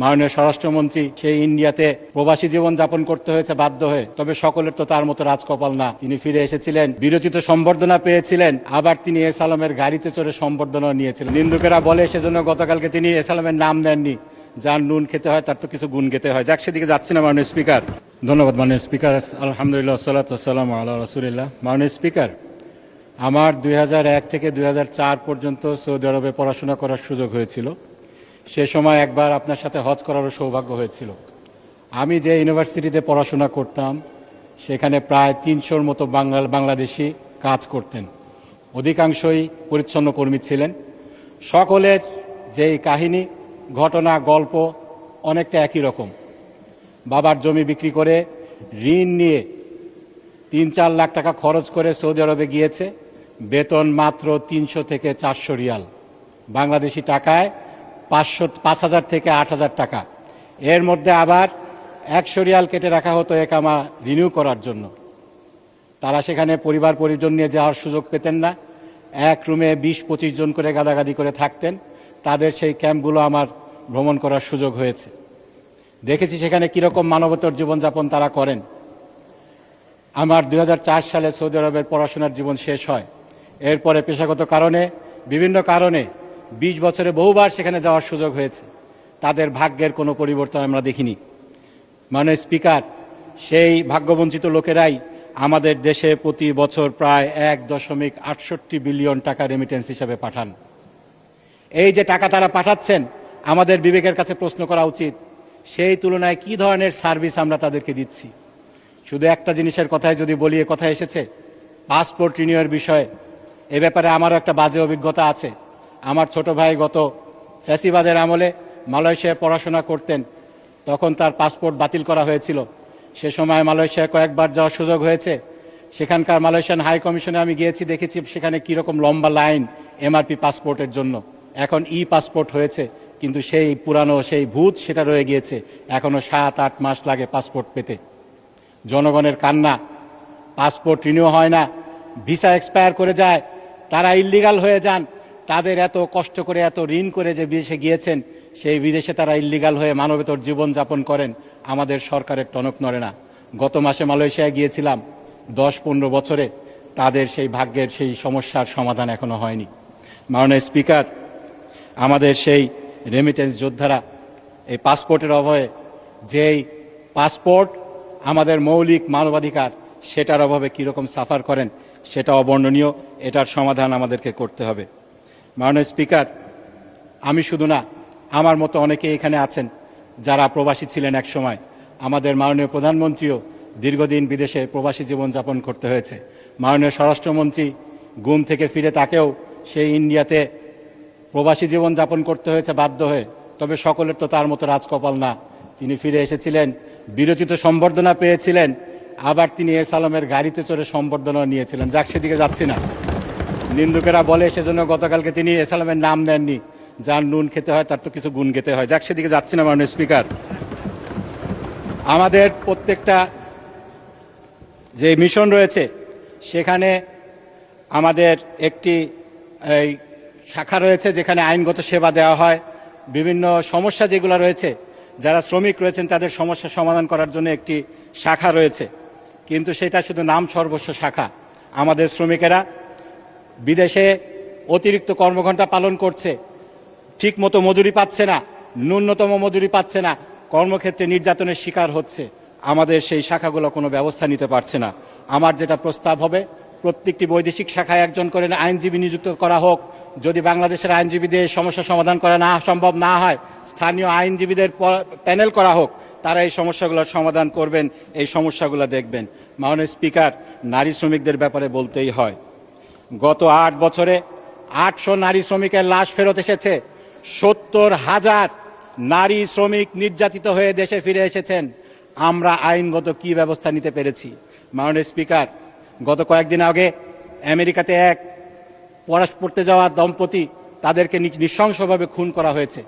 মাননীয় স্বরাষ্ট্রমন্ত্রী সেই ইন্ডিয়াতে প্রবাসী জীবন যাপন করতে হয়েছে বাধ্য হয়ে, তবে সকলের তো তার মতো রাজকপাল না। তিনি ফিরে এসেছিলেন, বিরচিত সম্বর্ধনা পেয়েছিলেন, আবার তিনি এস আলমের গাড়িতে চড়ে সম্বর্ধনা নিয়েছিলেন। নিন্দুকেরা বলে সেজন্য গতকালকে তিনি এস আলমের নাম নেননি। যার নুন খেতে হয় তার তো কিছু গুণ খেতে হয়। যাক, সেদিকে যাচ্ছি না মাননীয় স্পিকার। ধন্যবাদ মাননীয় স্পিকার। আলহামদুলিল্লাহ, সালাতু ওয়াসসালামু আলা রাসূলিল্লাহ। মাননীয় স্পিকার, আমার 2001 থেকে 2004 পর্যন্ত সৌদি আরবে পড়াশোনা করার সুযোগ হয়েছিল। সে সময় একবার আপনার সাথে হজ করারও সৌভাগ্য হয়েছিল। আমি যে ইউনিভার্সিটিতে পড়াশোনা করতাম সেখানে প্রায় 300-র মতো বাংলাদেশি কাজ করতেন। অধিকাংশই পরিচ্ছন্ন কর্মী ছিলেন। সকলের যেই কাহিনী, ঘটনা, গল্প অনেকটা একই রকম। বাবার জমি বিক্রি করে ঋণ নিয়ে 3-4 লাখ টাকা খরচ করে সৌদি আরবে গিয়েছে। বেতন মাত্র 300 থেকে 400 রিয়াল, বাংলাদেশি টাকায় 5,000 থেকে 8,000 টাকা। এর মধ্যে আবার 100 রিয়াল কেটে রাখা হতো একামা রিনিউ করার জন্য। তারা সেখানে পরিবার পরিজন নিয়ে যাওয়ার সুযোগ পেতেন না। এক রুমে 20-25 জন করে গাদাগাদি করে থাকতেন। তাদের সেই ক্যাম্পগুলো আমার ভ্রমণ করার সুযোগ হয়েছে। দেখেছি সেখানে কীরকম মানবতর জীবনযাপন তারা করেন। আমার 2004 সালে সৌদি আরবের পড়াশোনার জীবন শেষ হয়। এরপরে পেশাগত কারণে, বিভিন্ন কারণে 20 বছরে বহুবার সেখানে যাওয়ার সুযোগ হয়েছে। তাদের ভাগ্যের কোনো পরিবর্তন আমরা দেখিনি। মাননীয় স্পিকার, সেই ভাগ্যবঞ্চিত লোকেরাই আমাদের দেশে প্রতি বছর প্রায় 1.68 বিলিয়ন টাকা রেমিটেন্স হিসাবে পাঠান। এই যে টাকা তারা পাঠাচ্ছেন, আমাদের বিবেকের কাছে প্রশ্ন করা উচিত, সেই তুলনায় কি ধরনের সার্ভিস আমরা তাদেরকে দিচ্ছি। শুধু একটা জিনিসের কথায় যদি বলি, কথা এসেছে পাসপোর্ট রিনিউয়ের বিষয়ে। এ ব্যাপারে আমারও একটা বাজে অভিজ্ঞতা আছে। আমার ছোট ভাই গত ফ্যাসিবাদের আমলে মালয়েশিয়ায় পড়াশোনা করতেন। তখন তার পাসপোর্ট বাতিল করা হয়েছিল। সে সময় মালয়েশিয়ায় কয়েকবার যাওয়ার সুযোগ হয়েছে। সেখানকার মালয়েশিয়ান হাই কমিশনে আমি গিয়েছি, দেখেছি সেখানে কীরকম লম্বা লাইন এমআরপি পাসপোর্টের জন্য। এখন পাসপোর্ট হয়েছে, কিন্তু সেই পুরানো সেই ভূত সেটা রয়ে গিয়েছে। এখনও 7-8 মাস লাগে পাসপোর্ট পেতে। জনগণের কান্না, পাসপোর্ট রিনিউ হয় না, ভিসা এক্সপায়ার করে যায়, তারা ইল্লিগাল হয়ে যান। তাদের এত কষ্ট করে, এত ঋণ করে যে বিদেশে গিয়েছেন, সেই বিদেশে তারা ইল্লিগাল হয়ে মানবেতর জীবনযাপন করেন। আমাদের সরকারের টনক নড়ে না। গত মাসে মালয়েশিয়ায় গিয়েছিলাম। 10-15 বছরে তাদের সেই ভাগ্যের সেই সমস্যার সমাধান এখনো হয়নি। মাননীয় স্পিকার, আমাদের সেই রেমিটেন্স যোদ্ধারা এই পাসপোর্টের অভাবে, যেই পাসপোর্ট আমাদের মৌলিক মানবাধিকার, সেটার অভাবে কীরকম সাফার করেন সেটা অবর্ণনীয়। এটার সমাধান আমাদেরকে করতে হবে। মাননীয় স্পিকার, আমি শুধু না, আমার মতো অনেকে এখানে আছেন যারা প্রবাসী ছিলেন এক সময়। আমাদের মাননীয় প্রধানমন্ত্রীও দীর্ঘদিন বিদেশে প্রবাসী জীবনযাপন করতে হয়েছে। মাননীয় স্বরাষ্ট্রমন্ত্রী গুম থেকে ফিরে তাকেও সেই ইন্ডিয়াতে প্রবাসী জীবনযাপন করতে হয়েছে বাধ্য হয়ে, তবে সকলের তো তার মতো রাজকপাল না। তিনি ফিরে এসেছিলেন, বিরচিত সম্বর্ধনা পেয়েছিলেন, আবার তিনি এস আলমের গাড়িতে চড়ে সম্বর্ধনা নিয়েছিলেন। যাক, সেদিকে যাচ্ছি না। নিন্দুকেরা বলে সেজন্য গতকালকে তিনি এস আলমের নাম নেননি। যার নুন খেতে হয় তার তো কিছু গুণ খেতে হয়। যাক, সেদিকে যাচ্ছি না মাননীয় স্পিকার। আমাদের প্রত্যেকটা যে মিশন রয়েছে সেখানে আমাদের একটি শাখা রয়েছে যেখানে আইনগত সেবা দেওয়া হয়। বিভিন্ন সমস্যা যেগুলো রয়েছে, যারা শ্রমিক রয়েছেন তাদের সমস্যার সমাধান করার জন্য একটি শাখা রয়েছে, কিন্তু সেটা শুধু নাম সর্বস্ব শাখা। আমাদের শ্রমিকেরা বিদেশে অতিরিক্ত কর্মঘণ্টা পালন করছে, ঠিক মতো মজুরি পাচ্ছে না, ন্যূনতম মজুরি পাচ্ছে না, কর্মক্ষেত্রে নির্যাতনের শিকার হচ্ছে। আমাদের সেই শাখাগুলো কোনো ব্যবস্থা নিতে পারছে না। আমার যেটা প্রস্তাব হবে, প্রত্যেকটি বৈদেশিক শাখায় একজন করে আইনজীবী নিযুক্ত করা হোক। যদি বাংলাদেশের আইনজীবীদের সমস্যা সমাধান করা সম্ভব না হয়, স্থানীয় আইনজীবীদের প্যানেল করা হোক। তারা এই সমস্যাগুলোর সমাধান করবেন, এই সমস্যাগুলো দেখবেন। মাননীয় স্পিকার, নারী শ্রমিকদের ব্যাপারে বলতেই হয়, গত 8 বছরে 800 নারী শ্রমিকের লাশ ফেরত এসেছে। 70,000 নারী শ্রমিক নির্যাতিত হয়ে দেশে ফিরে এসেছেন। আমরা আইনগত কি ব্যবস্থা নিতে পেরেছি? মাননীয় স্পিকার, গত কয়েকদিন আগে আমেরিকাতে এক পড়তে যাওয়া দম্পতি, তাদেরকে নৃশংসভাবে খুন করা হয়েছে।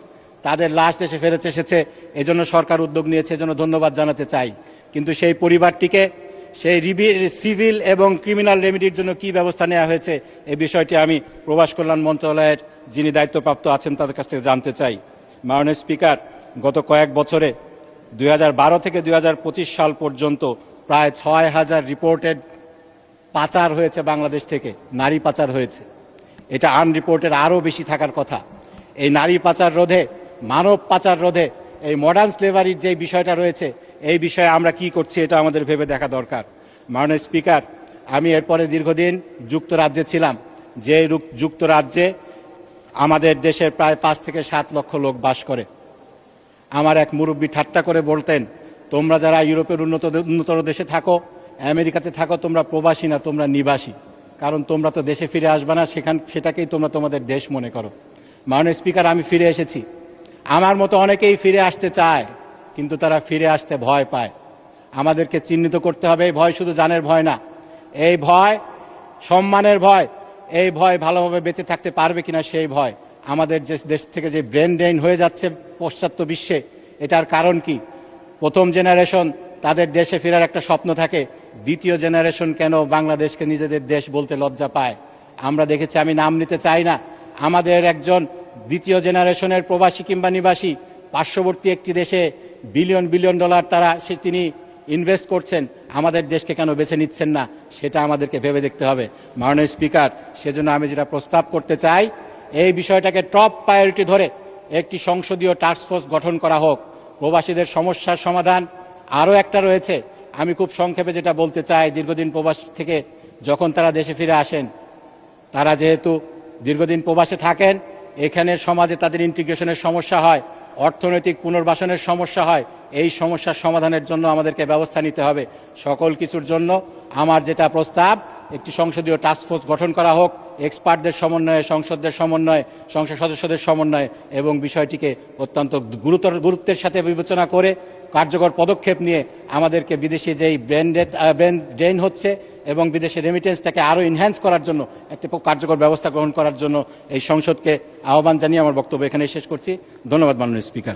তাদের লাশ দেশে ফেরত এসেছে, এজন্য সরকার উদ্যোগ নিয়েছে, এজন্য ধন্যবাদ জানাতে চাই। কিন্তু সেই পরিবারটিকে সেই সিভিল এবং ক্রিমিনাল রেমিডির জন্য কি ব্যবস্থা নেওয়া হয়েছে, এই বিষয়টি আমি প্রবাস কল্যাণ মন্ত্রণালয়ের যিনি দায়িত্বপ্রাপ্ত আছেন তাদের কাছ থেকে জানতে চাই। মাননীয় স্পিকার, গত কয়েক বছরে 2012 থেকে 2025 সাল পর্যন্ত প্রায় 6,000 রিপোর্টেড পাচার হয়েছে বাংলাদেশ থেকে, নারী পাচার হয়েছে। এটা আনরিপোর্টেড আরও বেশি থাকার কথা। এই নারী পাচার রোধে, মানব পাচার রোধে, এই মডার্ন স্লেভারির যে বিষয়টা রয়েছে, এই বিষয়ে আমরা কি করছি এটা আমাদের ভেবে দেখা দরকার। মাননীয় স্পিকার, আমি এরপরে দীর্ঘদিন যুক্তরাজ্যে ছিলাম, যে যুক্তরাজ্যে আমাদের দেশের প্রায় 5 থেকে 7 লক্ষ লোক বাস করে। আমার এক মুরব্বী ঠাট্টা করে বলতেন, তোমরা যারা ইউরোপের উন্নতর দেশে থাকো, আমেরিকাতে থাকো, তোমরা প্রবাসী না, তোমরা নিবাসী। কারণ তোমরা তো দেশে ফিরে আসবে না, সেটাকেই তোমরা তোমাদের দেশ মনে করো। মাননীয় স্পিকার, আমি ফিরে এসেছি। আমার মতো অনেকেই ফিরে আসতে চায়, কিন্তু তারা ফিরে আসতে ভয় পায়। আমাদেরকে চিহ্নিত করতে হবে, এই ভয় শুধু জানের ভয় না, এই ভয় সম্মানের ভয়, এই ভয় ভালোভাবে বেঁচে থাকতে পারবে কিনা সেই ভয়। আমাদের যে দেশ থেকে যে ব্রেন ড্রেন হয়ে যাচ্ছে পাশ্চাত্য বিশ্বে, এটার কারণ কি? প্রথম জেনারেশন তাদের দেশে ফেরার একটা স্বপ্ন থাকে, দ্বিতীয় জেনারেশন কেন বাংলাদেশকে নিজেদের দেশ বলতে লজ্জা পায়? আমরা দেখেছি, আমি নাম নিতে চাই না, আমাদের একজন দ্বিতীয় জেনারেশনের প্রবাসী কিংবা নিবাসী পার্শ্ববর্তী একটি দেশে বিলিয়ন বিলিয়ন ডলার তিনি ইনভেস্ট করছেন, আমাদের দেশকে কেন বেছে নিচ্ছেন না? সেটা আমাদেরকে ভেবে দেখতে হবে। মাননীয় স্পিকার, সেজন্য আমি যেটা প্রস্তাব করতে চাই, এই বিষয়টাকে টপ প্রায়োরিটি ধরে একটি সংসদীয় টাস্কফোর্স গঠন করা হোক। প্রবাসীদের সমস্যার সমাধান আরও একটা রয়েছে, আমি খুব সংক্ষেপে যেটা বলতে চাই। দীর্ঘদিন প্রবাস থেকে যখন তারা দেশে ফিরে আসেন, তারা যেহেতু দীর্ঘদিন প্রবাসে থাকেন, এখানে সমাজে তাদের ইন্টিগ্রেশনের সমস্যা হয়, অর্থনৈতিক পুনর্বাসনের সমস্যা হয়। এই সমস্যার সমাধানের জন্য আমাদেরকে ব্যবস্থা নিতে হবে। সকল কিছুর জন্য আমার যেটা প্রস্তাব, একটি সংসদীয় টাস্কফোর্স গঠন করা হোক, এক্সপার্টদের সমন্বয়ে, সংসদের সমন্বয়ে, সংসদ সদস্যদের সমন্বয়ে, এবং বিষয়টিকে অত্যন্ত গুরুত্বের সাথে বিবেচনা করে কার্যকর পদক্ষেপ নিয়ে আমাদেরকে বিদেশি যেই ব্রেন ড্রেন হচ্ছে এবং বিদেশি রেমিটেন্সটাকে আরও এনহ্যান্স করার জন্য একটি কার্যকর ব্যবস্থা গ্রহণ করার জন্য এই সংসদকে আহ্বান জানিয়ে আমার বক্তব্য এখানে শেষ করছি। ধন্যবাদ মাননীয় স্পিকার।